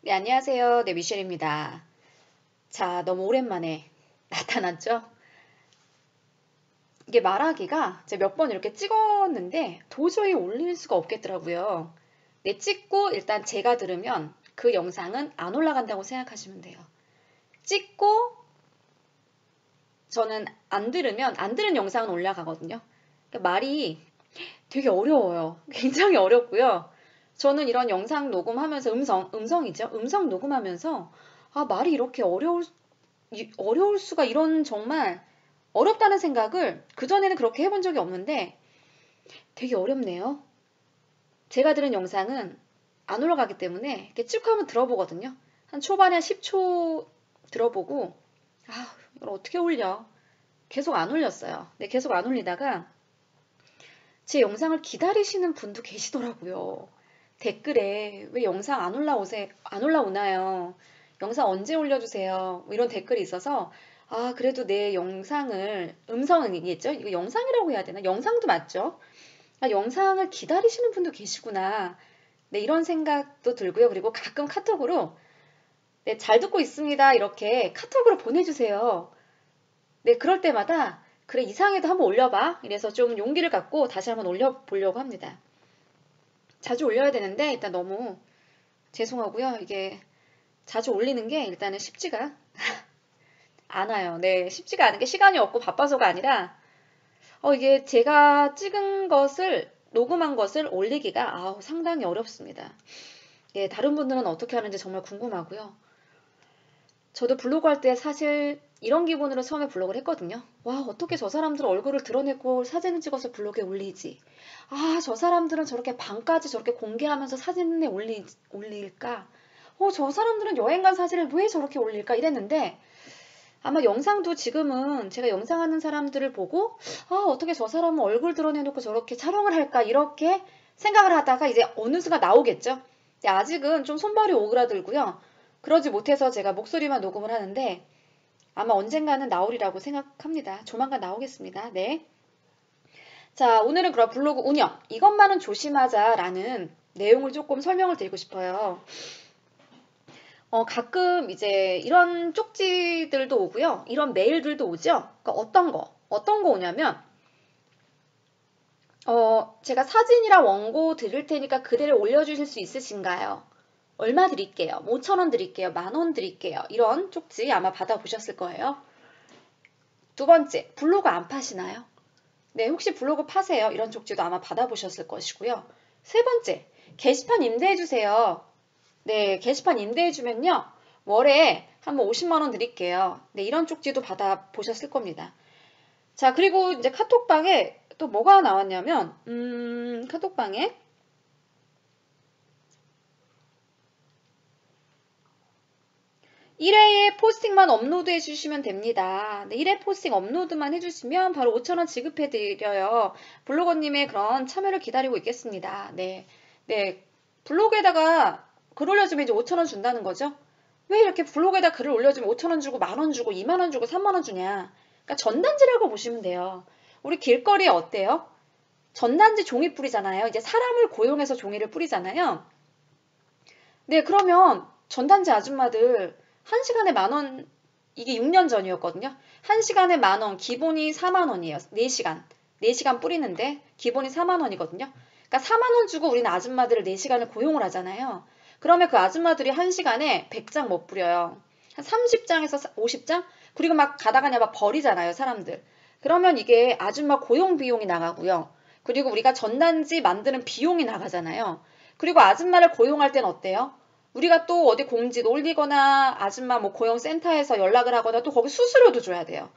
네, 안녕하세요. 네, 미셸입니다. 자, 너무 오랜만에 나타났죠? 이게 말하기가 제가 몇 번 이렇게 찍었는데 도저히 올릴 수가 없겠더라고요. 네, 찍고 일단 제가 들으면 그 영상은 안 올라간다고 생각하시면 돼요. 찍고 저는 안 들으면 안 들은 영상은 올라가거든요. 그러니까 말이 되게 어려워요. 굉장히 어렵고요. 저는 이런 영상 녹음하면서 음성이죠. 음성 녹음하면서 말이 이렇게 어려울 수가 이런 정말 어렵다는 생각을 그전에는 그렇게 해본 적이 없는데 되게 어렵네요. 제가 들은 영상은 안 올라가기 때문에 이렇게 쭉 한번 들어보거든요. 한 초반에 한 10초 들어보고 이걸 어떻게 올려? 계속 안 올렸어요. 네, 계속 안 올리다가 제 영상을 기다리시는 분도 계시더라고요. 댓글에 왜 영상 안 올라오나요? 영상 언제 올려주세요? 뭐 이런 댓글이 있어서 그래도 내 영상을 음성이겠죠? 이거 영상이라고 해야 되나? 영상도 맞죠? 영상을 기다리시는 분도 계시구나. 네, 이런 생각도 들고요. 그리고 가끔 카톡으로 네, 잘 듣고 있습니다. 이렇게 카톡으로 보내주세요. 네, 그럴 때마다 그래, 이상해도 한번 올려봐. 이래서 좀 용기를 갖고 다시 한번 올려보려고 합니다. 자주 올려야 되는데 일단 너무 죄송하고요. 이게 자주 올리는 게 일단은 쉽지가 않아요. 네, 쉽지가 않은 게 시간이 없고 바빠서가 아니라 이게 제가 찍은 것을 녹음한 것을 올리기가 상당히 어렵습니다. 예, 다른 분들은 어떻게 하는지 정말 궁금하고요. 저도 블로그 할 때 사실 이런 기분으로 처음에 블로그를 했거든요. 와, 어떻게 저 사람들 얼굴을 드러내고 사진을 찍어서 블로그에 올리지? 저 사람들은 저렇게 방까지 저렇게 공개하면서 사진에 올릴까? 저 사람들은 여행 간 사진을 왜 저렇게 올릴까? 이랬는데 아마 영상도 지금은 제가 영상하는 사람들을 보고 어떻게 저 사람은 얼굴 드러내놓고 저렇게 촬영을 할까? 이렇게 생각을 하다가 이제 어느 순간 나오겠죠? 근데 아직은 좀 손발이 오그라들고요. 그러지 못해서 제가 목소리만 녹음을 하는데 아마 언젠가는 나오리라고 생각합니다. 조만간 나오겠습니다. 네. 자, 오늘은 그럼 블로그 운영, 이것만은 조심하자라는 내용을 조금 설명을 드리고 싶어요. 가끔 이제 이런 쪽지들도 오고요. 이런 메일들도 오죠. 그러니까 어떤 거 오냐면, 제가 사진이랑 원고 드릴 테니까 그대로 올려주실 수 있으신가요? 얼마 드릴게요? 5,000원 드릴게요? 10,000원 드릴게요? 이런 쪽지 아마 받아보셨을 거예요. 두 번째, 블로그 안 파시나요? 네, 혹시 블로그 파세요? 이런 쪽지도 아마 받아보셨을 것이고요. 세 번째, 게시판 임대해주세요. 네, 게시판 임대해주면요. 월에 한번 50만 원 드릴게요. 네, 이런 쪽지도 받아보셨을 겁니다. 자, 그리고 이제 카톡방에 또 뭐가 나왔냐면, 카톡방에 1회에 포스팅만 업로드 해주시면 됩니다. 네, 1회 포스팅 업로드만 해주시면 바로 5,000원 지급해드려요. 블로거님의 그런 참여를 기다리고 있겠습니다. 네, 네, 블로그에다가 글 올려주면 이제 5,000원 준다는 거죠. 왜 이렇게 블로그에다 글을 올려주면 5,000원 주고 10,000원 주고 20,000원 주고 30,000원 주냐. 그러니까 전단지라고 보시면 돼요. 우리 길거리에 어때요? 전단지 종이 뿌리잖아요. 이제 사람을 고용해서 종이를 뿌리잖아요. 네, 그러면 전단지 아줌마들 1시간에 10,000원, 이게 6년 전이었거든요. 1시간에 10,000원, 기본이 40,000원이에요. 4시간. 4시간 뿌리는데 기본이 40,000원이거든요. 그러니까 40,000원 주고 우리는 아줌마들을 4시간을 고용을 하잖아요. 그러면 그 아줌마들이 1시간에 100장 못 뿌려요. 한 30장에서 50장? 그리고 막 가다가 그냥 막 버리잖아요, 사람들. 그러면 이게 아줌마 고용 비용이 나가고요. 그리고 우리가 전단지 만드는 비용이 나가잖아요. 그리고 아줌마를 고용할 땐 어때요? 우리가 또 어디 공지 올리거나 아줌마 뭐 고용센터에서 연락을 하거나 또 거기 수수료도 줘야 돼요.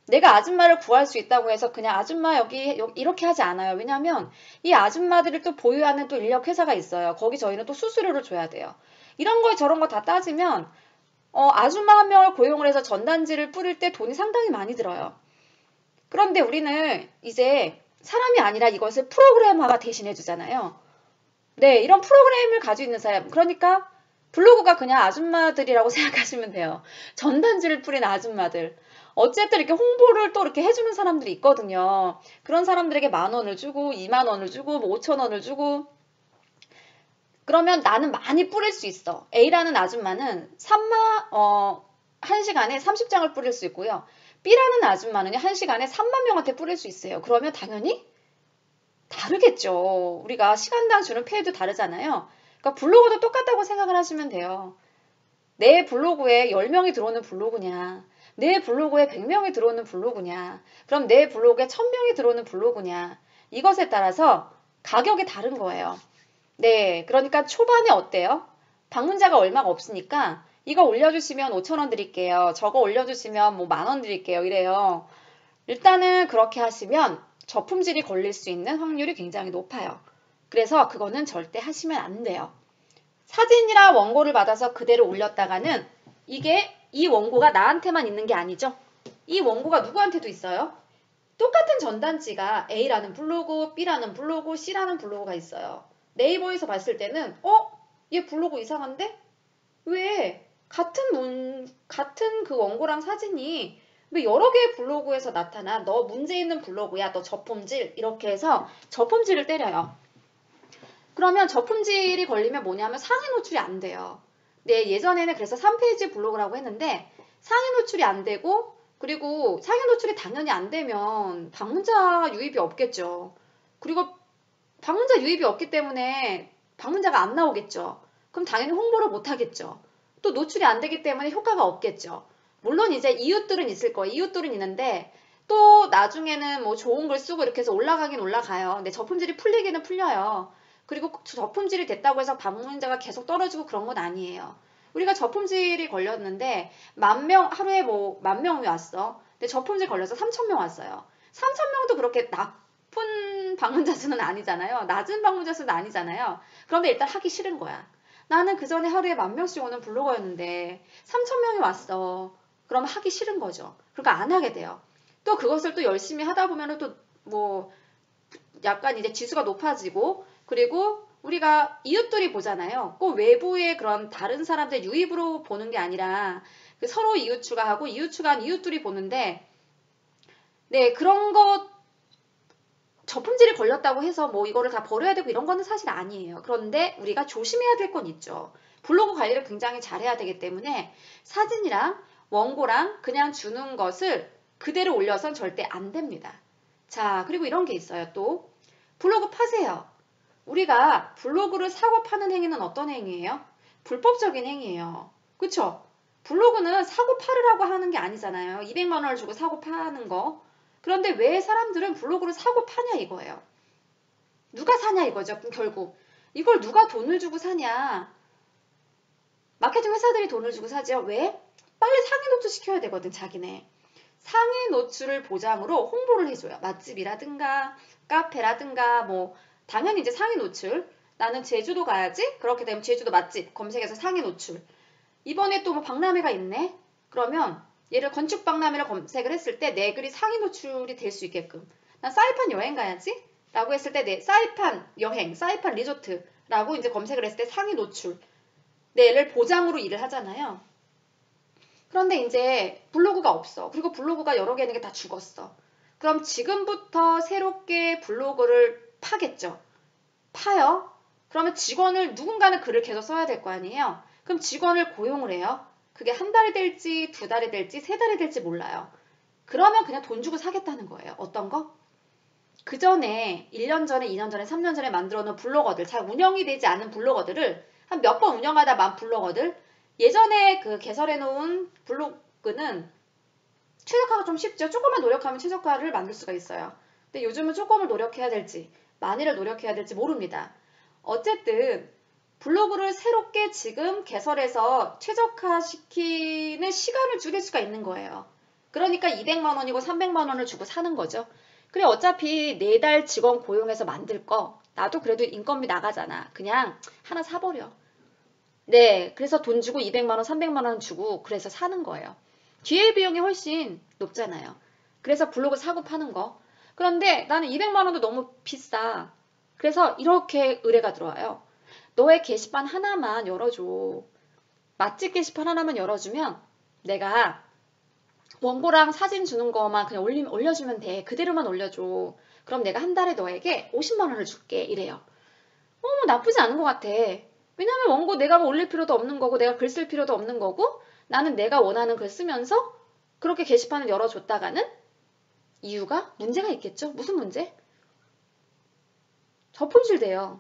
내가 아줌마를 구할 수 있다고 해서 그냥 아줌마 여기 이렇게 하지 않아요. 왜냐하면 이 아줌마들을 또 보유하는 또 인력 회사가 있어요. 거기 저희는 또 수수료를 줘야 돼요. 이런 거 저런 거 다 따지면 아줌마 한 명을 고용을 해서 전단지를 뿌릴 때 돈이 상당히 많이 들어요. 그런데 우리는 이제 사람이 아니라 이것을 프로그래머가 대신해 주잖아요. 네, 이런 프로그램을 가지고 있는 사람. 그러니까 블로그가 그냥 아줌마들이라고 생각하시면 돼요. 전단지를 뿌린 아줌마들. 어쨌든 이렇게 홍보를 또 이렇게 해주는 사람들이 있거든요. 그런 사람들에게 10,000원을 주고 20,000원을 주고 뭐 5,000원을 주고 그러면 나는 많이 뿌릴 수 있어. A라는 아줌마는 1시간에 30장을 뿌릴 수 있고요. B라는 아줌마는 1시간에 3만 명한테 뿌릴 수 있어요. 그러면 당연히 다르겠죠. 우리가 시간당 주는 페이도 다르잖아요. 그러니까 블로그도 똑같다고 생각을 하시면 돼요. 내 블로그에 10명이 들어오는 블로그냐, 내 블로그에 100명이 들어오는 블로그냐, 그럼 내 블로그에 1000명이 들어오는 블로그냐, 이것에 따라서 가격이 다른 거예요. 네, 그러니까 초반에 어때요? 방문자가 얼마가 없으니까 이거 올려주시면 5,000원 드릴게요. 저거 올려주시면 뭐 10,000원 드릴게요. 이래요. 일단은 그렇게 하시면 저품질이 걸릴 수 있는 확률이 굉장히 높아요. 그래서 그거는 절대 하시면 안 돼요. 사진이랑 원고를 받아서 그대로 올렸다가는 이게 이 원고가 나한테만 있는 게 아니죠. 이 원고가 누구한테도 있어요. 똑같은 전단지가 A라는 블로그, B라는 블로그, C라는 블로그가 있어요. 네이버에서 봤을 때는 얘 블로그 이상한데? 왜 같은 그 원고랑 사진이 왜 여러 개의 블로그에서 나타나? 너 문제 있는 블로그야. 너 저품질. 이렇게 해서 저품질을 때려요. 그러면 저품질이 걸리면 뭐냐면 상위 노출이 안 돼요. 네, 예전에는 그래서 3페이지 블로그라고 했는데 상위 노출이 안 되고 그리고 상위 노출이 당연히 안 되면 방문자 유입이 없겠죠. 그리고 방문자 유입이 없기 때문에 방문자가 안 나오겠죠. 그럼 당연히 홍보를 못 하겠죠. 또 노출이 안 되기 때문에 효과가 없겠죠. 물론 이제 이웃들은 있을 거예요. 이웃들은 있는데 또 나중에는 뭐 좋은 글 쓰고 이렇게 해서 올라가긴 올라가요. 근데 저품질이 풀리기는 풀려요. 그리고 저품질이 됐다고 해서 방문자가 계속 떨어지고 그런 건 아니에요. 우리가 저품질이 걸렸는데 하루에 뭐 10,000명이 왔어. 근데 저품질 걸려서 3,000명 왔어요. 3,000명도 그렇게 나쁜 방문자 수는 아니잖아요. 낮은 방문자 수는 아니잖아요. 그런데 일단 하기 싫은 거야. 나는 그 전에 하루에 10,000명씩 오는 블로거였는데 3,000명이 왔어. 그럼 하기 싫은 거죠. 그러니까 안 하게 돼요. 또 그것을 또 열심히 하다 보면은 또 뭐 약간 이제 지수가 높아지고 그리고 우리가 이웃들이 보잖아요. 꼭 외부의 그런 다른 사람들 유입으로 보는 게 아니라 서로 이웃 추가하고 이웃 추가한 이웃들이 보는데 네, 그런 것 저품질이 걸렸다고 해서 뭐 이거를 다 버려야 되고 이런 거는 사실 아니에요. 그런데 우리가 조심해야 될 건 있죠. 블로그 관리를 굉장히 잘해야 되기 때문에 사진이랑 원고랑 그냥 주는 것을 그대로 올려선 절대 안 됩니다. 자, 그리고 이런 게 있어요. 또 블로그 파세요. 우리가 블로그를 사고 파는 행위는 어떤 행위예요? 불법적인 행위예요. 그쵸? 블로그는 사고 팔으라고 하는 게 아니잖아요. 200만 원을 주고 사고 파는 거. 그런데 왜 사람들은 블로그를 사고 파냐 이거예요. 누가 사냐 이거죠. 결국 이걸 누가 돈을 주고 사냐. 마케팅 회사들이 돈을 주고 사죠. 왜? 빨리 상위 노출 시켜야 되거든 자기네. 상위 노출을 보장으로 홍보를 해줘요. 맛집이라든가 카페라든가 뭐 당연히 이제 상위 노출. 나는 제주도 가야지. 그렇게 되면 제주도 맛집 검색해서 상위 노출. 이번에 또 뭐 박람회가 있네. 그러면 얘를 건축 박람회를 검색을 했을 때 내 글이 상위 노출이 될 수 있게끔 난 사이판 여행 가야지 라고 했을 때 내 사이판 여행, 사이판 리조트 라고 이제 검색을 했을 때 상위 노출 내를 보장으로 일을 하잖아요. 그런데 이제 블로그가 없어. 그리고 블로그가 여러 개 있는 게 다 죽었어. 그럼 지금부터 새롭게 블로그를 파겠죠. 파요? 그러면 직원을 누군가는 글을 계속 써야 될 거 아니에요. 그럼 직원을 고용을 해요. 그게 한 달이 될지 2달이 될지 3달이 될지 몰라요. 그러면 그냥 돈 주고 사겠다는 거예요. 어떤 거? 그 전에 1년 전에 2년 전에 3년 전에 만들어 놓은 블로거들 잘 운영이 되지 않은 블로거들을 한 몇 번 운영하다 만 블로거들 예전에 그 개설해 놓은 블로그는 최적화가 좀 쉽죠. 조금만 노력하면 최적화를 만들 수가 있어요. 근데 요즘은 조금을 노력해야 될지 많이를 노력해야 될지 모릅니다. 어쨌든 블로그를 새롭게 지금 개설해서 최적화시키는 시간을 줄일 수가 있는 거예요. 그러니까 200만 원이고 300만 원을 주고 사는 거죠. 그래 어차피 4달 직원 고용해서 만들 거 나도 그래도 인건비 나가잖아. 그냥 하나 사버려. 네, 그래서 돈 주고 200만 원, 300만 원 주고 그래서 사는 거예요. 기회비용이 훨씬 높잖아요. 그래서 블로그 사고 파는 거. 그런데 나는 200만 원도 너무 비싸. 그래서 이렇게 의뢰가 들어와요. 너의 게시판 하나만 열어줘. 맛집 게시판 하나만 열어주면 내가 원고랑 사진 주는 거만 그냥 올려주면 돼. 그대로만 올려줘. 그럼 내가 한 달에 너에게 50만 원을 줄게. 이래요. 나쁘지 않은 것 같아. 왜냐하면 원고 내가 뭐 올릴 필요도 없는 거고 내가 글 쓸 필요도 없는 거고 나는 내가 원하는 글 쓰면서 그렇게 게시판을 열어줬다가는 이유가 문제가 있겠죠? 무슨 문제? 저품질돼요.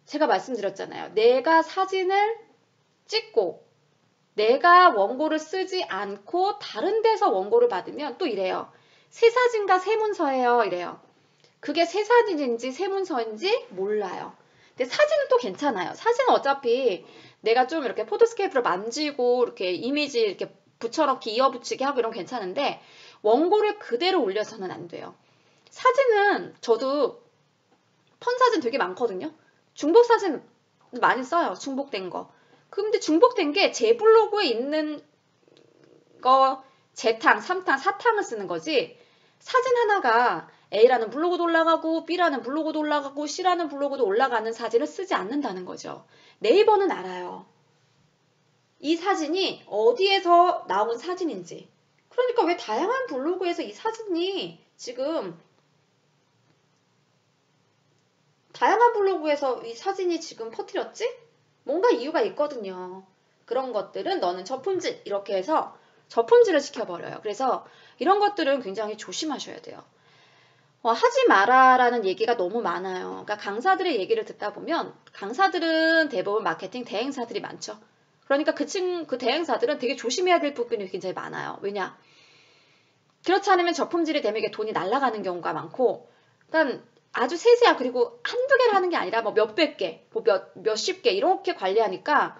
제가 말씀드렸잖아요. 내가 사진을 찍고 내가 원고를 쓰지 않고 다른 데서 원고를 받으면 또 이래요. 새 사진과 새 문서예요. 이래요. 그게 새 사진인지 새 문서인지 몰라요. 근데 사진은 또 괜찮아요. 사진은 어차피 내가 좀 이렇게 포토스케이프를 만지고 이렇게 이미지 이렇게 붙여넣기 이어붙이기 하고 이런 괜찮은데 원고를 그대로 올려서는 안 돼요. 사진은 저도 펀 사진 되게 많거든요. 중복 사진 많이 써요. 중복된 거. 근데 중복된 게 제 블로그에 있는 거 재탕, 3탕, 4탕을 쓰는 거지 사진 하나가 A라는 블로그도 올라가고 B라는 블로그도 올라가고 C라는 블로그도 올라가는 사진을 쓰지 않는다는 거죠. 네이버는 알아요. 이 사진이 어디에서 나온 사진인지. 그러니까 왜 다양한 블로그에서 이 사진이 지금 다양한 블로그에서 이 사진이 지금 퍼뜨렸지? 뭔가 이유가 있거든요. 그런 것들은 너는 저품질 이렇게 해서 저품질을 시켜버려요. 그래서 이런 것들은 굉장히 조심하셔야 돼요. 하지 마라라는 얘기가 너무 많아요. 그러니까 강사들의 얘기를 듣다 보면 강사들은 대부분 마케팅 대행사들이 많죠. 그러니까 그 대행사들은 되게 조심해야 될 부분이 굉장히 많아요. 왜냐? 그렇지 않으면 저품질이 되면 이게 돈이 날아가는 경우가 많고 그러니까 아주 세세한 그리고 한두 개를 하는 게 아니라 뭐 몇백 개, 뭐 몇십 개 이렇게 관리하니까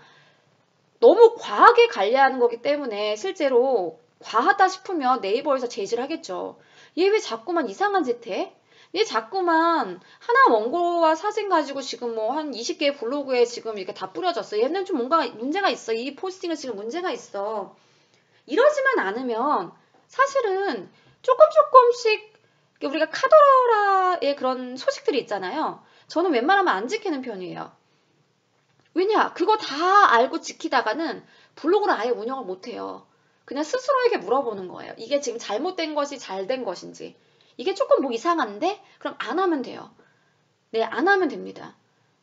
너무 과하게 관리하는 거기 때문에 실제로 과하다 싶으면 네이버에서 제지를 하겠죠. 얘 왜 자꾸만 이상한 짓 해? 얘 자꾸만 하나 원고와 사진 가지고 지금 뭐 한 20개의 블로그에 지금 이렇게 다 뿌려졌어. 얘는 좀 뭔가 문제가 있어. 이 포스팅은 지금 문제가 있어. 이러지만 않으면 사실은 조금씩 우리가 카더라의 그런 소식들이 있잖아요. 저는 웬만하면 안 지키는 편이에요. 왜냐? 그거 다 알고 지키다가는 블로그를 아예 운영을 못해요. 그냥 스스로에게 물어보는 거예요. 이게 지금 잘못된 것이 잘 된 것인지. 이게 조금 뭐 이상한데? 그럼 안 하면 돼요. 네, 안 하면 됩니다.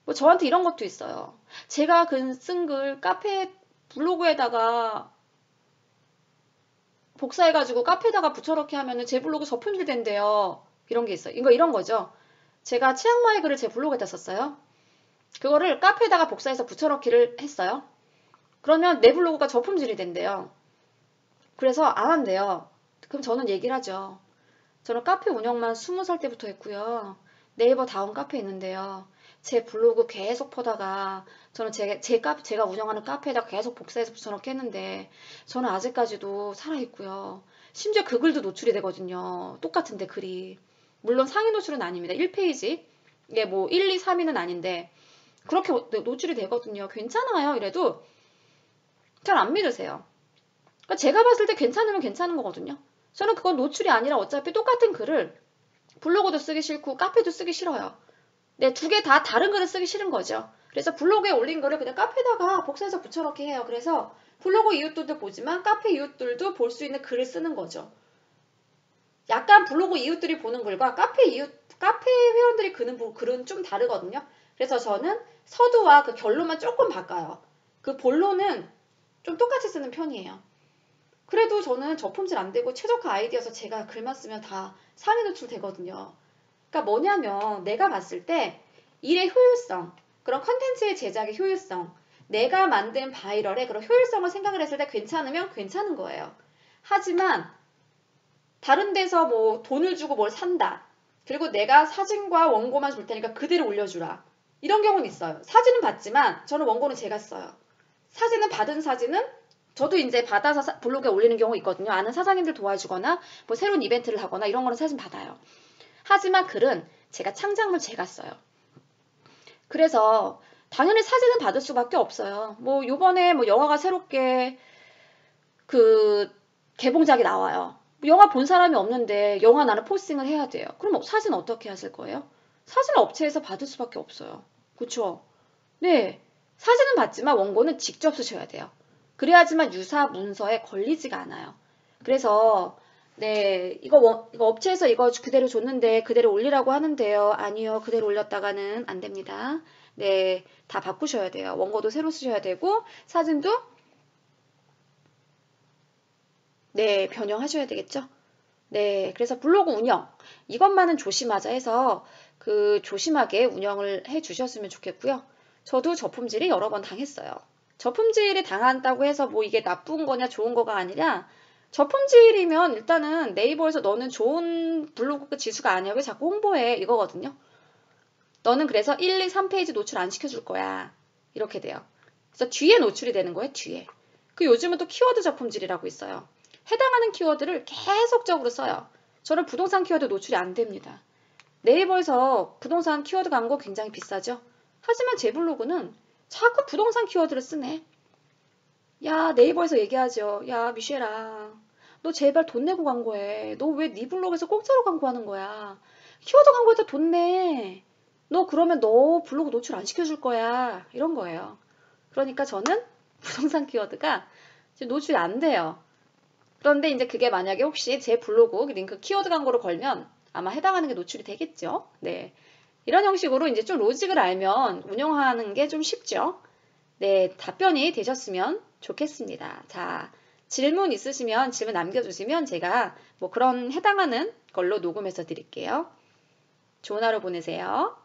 뭐 저한테 이런 것도 있어요. 제가 쓴 글 카페 블로그에다가 복사해가지고 카페에다가 붙여넣기 하면은 제 블로그 저품질 된대요. 이런 게 있어요. 이런 거죠. 제가 치앙마이 글을 제 블로그에다 썼어요. 그거를 카페에다가 복사해서 붙여넣기를 했어요. 그러면 내 블로그가 저품질이 된대요. 그래서 안 한대요. 그럼 저는 얘기를 하죠. 저는 카페 운영만 20살 때부터 했고요. 네이버 다운 카페 있는데요. 제 블로그 계속 퍼다가 저는 제가 운영하는 카페에다 계속 복사해서 붙여넣기 했는데 저는 아직까지도 살아있고요. 심지어 그 글도 노출이 되거든요. 똑같은데 글이. 물론 상위 노출은 아닙니다. 1페이지. 이게 뭐 1, 2, 3위는 아닌데 그렇게 노출이 되거든요. 괜찮아요. 이래도 잘 안 믿으세요. 그러니까 제가 봤을 때 괜찮으면 괜찮은 거거든요. 저는 그건 노출이 아니라 어차피 똑같은 글을 블로그도 쓰기 싫고 카페도 쓰기 싫어요. 네, 두 개 다 다른 글을 쓰기 싫은 거죠. 그래서 블로그에 올린 거를 그냥 카페에다가 복사해서 붙여넣기 해요. 그래서 블로그 이웃들도 보지만 카페 이웃들도 볼 수 있는 글을 쓰는 거죠. 약간 블로그 이웃들이 보는 글과 카페 회원들이 그는 글은 좀 다르거든요. 그래서 저는 서두와 그 결론만 조금 바꿔요. 그 본론은 좀 똑같이 쓰는 편이에요. 그래도 저는 저품질 안 되고 최적화 아이디어서 제가 글만 쓰면 다 상위 노출 되거든요. 그러니까 뭐냐면 내가 봤을 때 일의 효율성, 그런 컨텐츠의 제작의 효율성, 내가 만든 바이럴의 그런 효율성을 생각을 했을 때 괜찮으면 괜찮은 거예요. 하지만 다른 데서 뭐 돈을 주고 뭘 산다. 그리고 내가 사진과 원고만 줄 테니까 그대로 올려주라. 이런 경우는 있어요. 사진은 받지만 저는 원고는 제가 써요. 사진은 받은 사진은 저도 이제 받아서 블로그에 올리는 경우 있거든요. 아는 사장님들 도와주거나 뭐 새로운 이벤트를 하거나 이런 거는 사진 받아요. 하지만 글은 제가 창작물 제가 써요. 그래서 당연히 사진은 받을 수밖에 없어요. 뭐 요번에 뭐 영화가 새롭게 그 개봉작이 나와요. 영화 본 사람이 없는데 영화 나는 포스팅을 해야 돼요. 그럼 사진 어떻게 하실 거예요? 사진 업체에서 받을 수밖에 없어요. 그쵸? 네. 사진은 받지만 원고는 직접 쓰셔야 돼요. 그래야지만 유사 문서에 걸리지가 않아요. 그래서 네, 이거 업체에서 이거 그대로 줬는데 그대로 올리라고 하는데요. 아니요, 그대로 올렸다가는 안 됩니다. 네, 다 바꾸셔야 돼요. 원고도 새로 쓰셔야 되고 사진도 네, 변형하셔야 되겠죠? 네, 그래서 블로그 운영 이것만은 조심하자 해서 그 조심하게 운영을 해 주셨으면 좋겠고요. 저도 저품질이 여러 번 당했어요. 저품질이 당한다고 해서 뭐 이게 나쁜 거냐 좋은 거가 아니라 저품질이면 일단은 네이버에서 너는 좋은 블로그 지수가 아니야. 왜 자꾸 홍보해? 이거거든요. 너는 그래서 1, 2, 3페이지 노출 안 시켜줄 거야. 이렇게 돼요. 그래서 뒤에 노출이 되는 거예요. 뒤에. 그 요즘은 또 키워드 저품질이라고 있어요. 해당하는 키워드를 계속적으로 써요. 저는 부동산 키워드 노출이 안 됩니다. 네이버에서 부동산 키워드 광고 굉장히 비싸죠. 하지만 제 블로그는 자꾸 부동산 키워드를 쓰네. 야, 네이버에서 얘기하죠. 야, 미쉐라. 너 제발 돈 내고 광고해. 너 왜 네 블로그에서 공짜로 광고하는 거야? 키워드 광고에다 돈 내. 너 그러면 너 블로그 노출 안 시켜줄 거야. 이런 거예요. 그러니까 저는 부동산 키워드가 지금 노출이 안 돼요. 그런데 이제 그게 만약에 혹시 제 블로그 링크 키워드 광고를 걸면 아마 해당하는 게 노출이 되겠죠. 네. 이런 형식으로 이제 좀 로직을 알면 운영하는 게 좀 쉽죠. 네, 답변이 되셨으면 좋겠습니다. 자, 질문 있으시면 질문 남겨주시면 제가 뭐 그런 해당하는 걸로 녹음해서 드릴게요. 좋은 하루 보내세요.